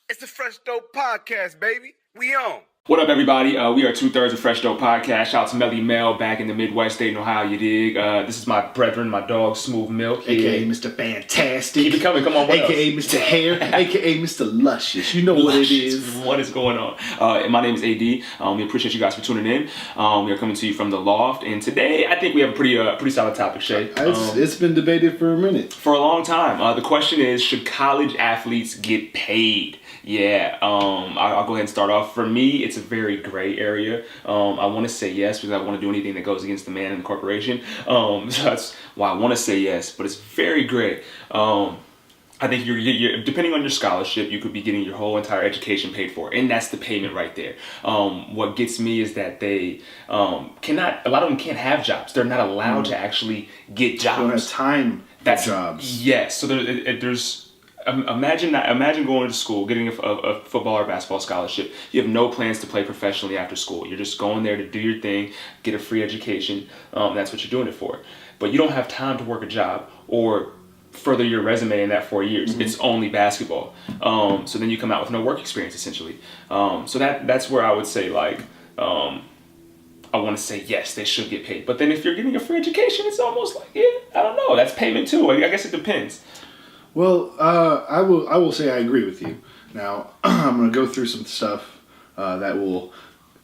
It's the Fresh Dope Podcast, baby. We on. What up, everybody? We are 2/3 of Fresh Dope Podcast. Shout out to Melly Mel back in the Midwest state in Ohio, you dig? This is my brethren, my dog, Smooth Milk. A.K.A. Mr. Fantastic. Keep it coming. Come on, what A.K.A. else? Mr. Hair. A.K.A. Mr. Luscious. You know what it is. What is going on? And my name is AD. We appreciate you guys for tuning in. We are coming to you from the Loft, and today I think we have a pretty solid topic, Shay. It's been debated for a minute. For a long time. The question is, should college athletes get paid? Yeah, I'll go ahead and start off. For me, it's a very gray area. I want to say yes because I want to do anything that goes against the man and the corporation. So that's why I want to say yes, but it's very gray. I think you're depending on your scholarship, you could be getting your whole entire education paid for, and that's the payment right there. What gets me is that they cannot. A lot of them can't have jobs. They're not allowed to actually get jobs. They don't have time for jobs. Yes. So there's. Imagine going to school, getting a football or basketball scholarship. You have no plans to play professionally after school. You're just going there to do your thing, get a free education. That's what you're doing it for. But you don't have time to work a job or further your resume in that 4 years. Mm-hmm. It's only basketball. So then you come out with no work experience, essentially. So that's where I would say, like, I want to say yes, they should get paid. But then if you're getting a free education, it's almost like, yeah, I don't know. That's payment too. I guess it depends. Well, I will say I agree with you. Now, I'm going to go through some stuff that will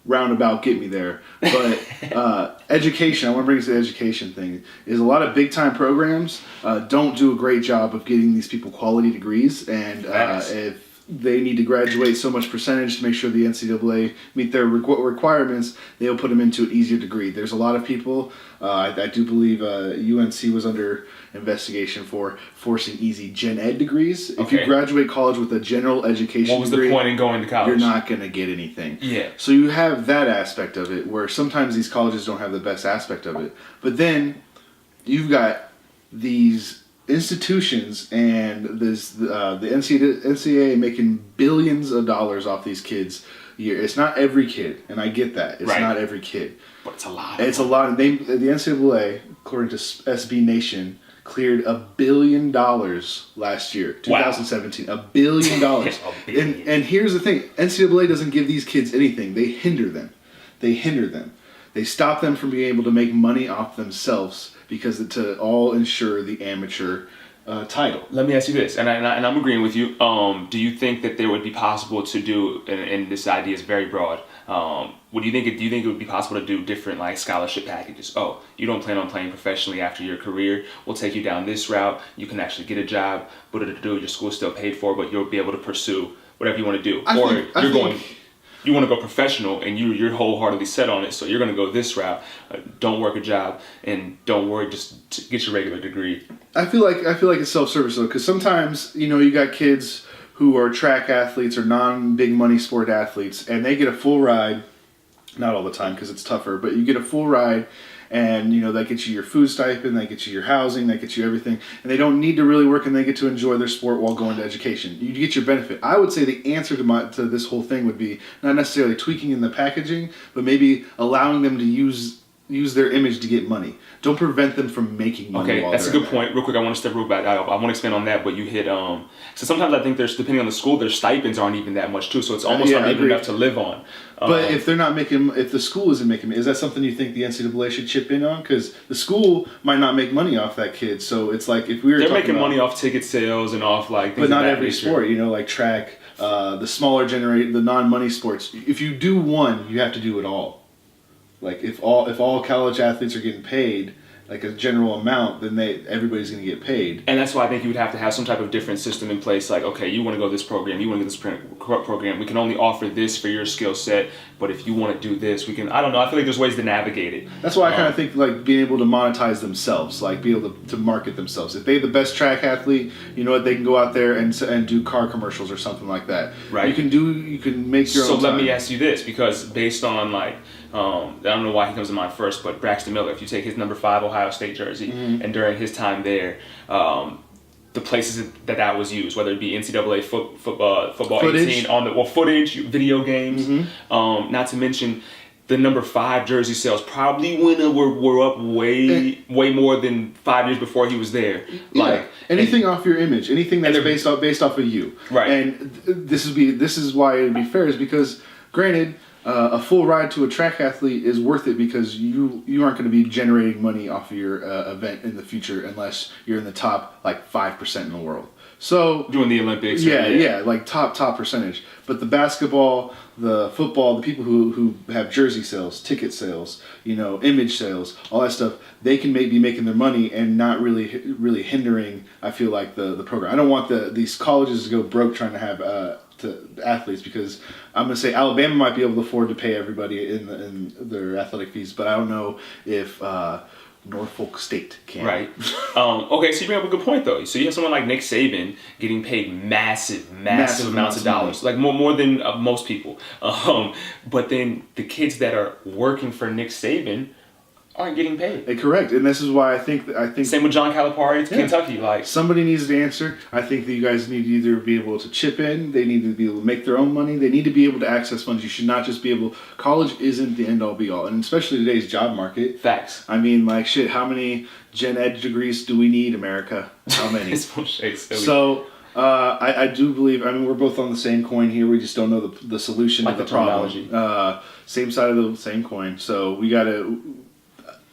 roundabout get me there. But education, I want to bring us to the education thing, is a lot of big-time programs don't do a great job of getting these people quality degrees. And if they need to graduate so much percentage to make sure the NCAA meet their requirements, they'll put them into an easier degree. There's a lot of people, I do believe UNC was under investigation for forcing easy gen ed degrees. If you graduate college with a general education what was degree, the point in going to college? You're not going to get anything. Yeah. So you have that aspect of it where sometimes these colleges don't have the best aspect of it. But then you've got these institutions and the NCAA making billions of dollars off these kids a year. It's not every kid, and I get that. It's not every kid. But it's a lot. It's a lot. The NCAA, according to SB Nation, cleared $1 billion last year, 2017. Wow. $1 billion. $1 billion. And here's the thing. NCAA doesn't give these kids anything. They hinder them. They stop them from being able to make money off themselves because to all ensure the amateur title. Let me ask you this, and I'm agreeing with you. Do you think that there would be possible to do, and this idea is very broad, do you think it would be possible to do different like scholarship packages? Oh, you don't plan on playing professionally after your career. We'll take you down this route. You can actually get a job, but your school's still paid for, but you'll be able to pursue whatever you want to do. You want to go professional, and you're wholeheartely set on it, so you're going to go this route. Don't work a job, and don't worry, just get your regular degree. I feel like it's self-service though, because sometimes you got kids who are track athletes or non-big money sport athletes, and they get a full ride. Not all the time because it's tougher, but you get a full ride. And, that gets you your food stipend, that gets you your housing, that gets you everything. And they don't need to really work, and they get to enjoy their sport while going to education. You get your benefit. I would say the answer to this whole thing would be not necessarily tweaking in the packaging, but maybe allowing them to use their image to get money. Don't prevent them from making money. Okay, that's a good point. Real quick, I want to step real back. I want to expand on that, but you hit. So sometimes I think depending on the school, their stipends aren't even that much too. So it's almost not even enough to live on. But if if the school isn't making, is that something you think the NCAA should chip in on? Because the school might not make money off that kid. So it's like if we were they're making money off ticket sales and off like. But not every sport, like track, the smaller the non-money sports. If you do one, you have to do it all. Like if all college athletes are getting paid like a general amount, then everybody's going to get paid. And that's why I think you would have to have some type of different system in place. Like, okay, you want to go this program, you want to go this program. We can only offer this for your skill set, but if you want to do this, we can. I don't know. I feel like there's ways to navigate it. That's why I kind of think like being able to monetize themselves, like be able to market themselves. If they're the best track athlete, you know what, they can go out there and do car commercials or something like that. Right. You can make your own. So let me ask you this, because based on like. I don't know why he comes to mind first, but Braxton Miller, if you take his number 5 Ohio State jersey, and during his time there, the places that was used, whether it be NCAA football footage. 18 on the footage, video games, not to mention the number 5 jersey sales probably were up way more than 5 years before he was there. Like anything off your image, anything that's based off of you. Right. And this is why it'd be fair, is because granted, a full ride to a track athlete is worth it because you aren't going to be generating money off of your event in the future unless you're in the top like 5% in the world. So doing the Olympics. Yeah, like top percentage. But the basketball, the football, the people who have jersey sales, ticket sales, image sales, all that stuff, they can maybe be making their money and not really hindering, I feel like, the program. I don't want these colleges to go broke trying to have to athletes, because I'm going to say Alabama might be able to afford to pay everybody in their athletic fees, but I don't know if Norfolk State can. Right. Okay, so you bring up a good point, though. So you have someone like Nick Saban getting paid massive amounts of dollars, like more than most people. But then the kids that are working for Nick Saban aren't getting paid. Correct, and this is why I think same with John Calipari. It's Kentucky. Like, somebody needs to answer. I think that you guys need to either be able to chip in. They need to be able to make their own money. They need to be able to access funds. You should not just be able. College isn't the end all be all, and especially today's job market. Facts. I mean, like shit. How many gen ed degrees do we need, America? How many? So. I do believe. I mean, we're both on the same coin here. We just don't know the solution like to the terminology. problem. Same side of the same coin. So we gotta.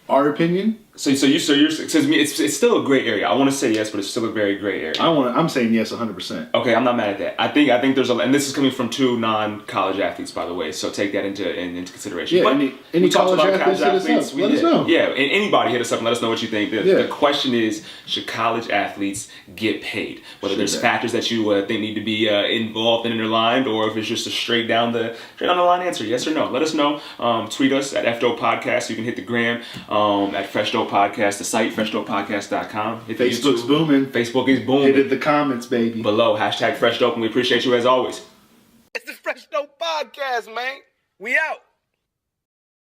Our opinion. So you're because it's still a gray area. I want to say yes, but it's still a very gray area. I'm saying yes 100%. Okay, I'm not mad at that. I think there's and this is coming from 2 non-college athletes, by the way. So take that into consideration. Yeah, but any college athletes, let us know. Yeah, and anybody hit us up and let us know what you think. The question is, should college athletes get paid? Whether there's factors that you think need to be involved in their line, or if it's just a straight down the line answer, yes or no. Let us know. Tweet us at FDope Podcast. You can hit the gram at Fresh Dope Podcast, the site FreshDopePodcast.com. Facebook's booming. Facebook is booming. Hit the comments, baby. Below, #FreshDope, and we appreciate you as always. It's the Fresh Dope Podcast, man. We out.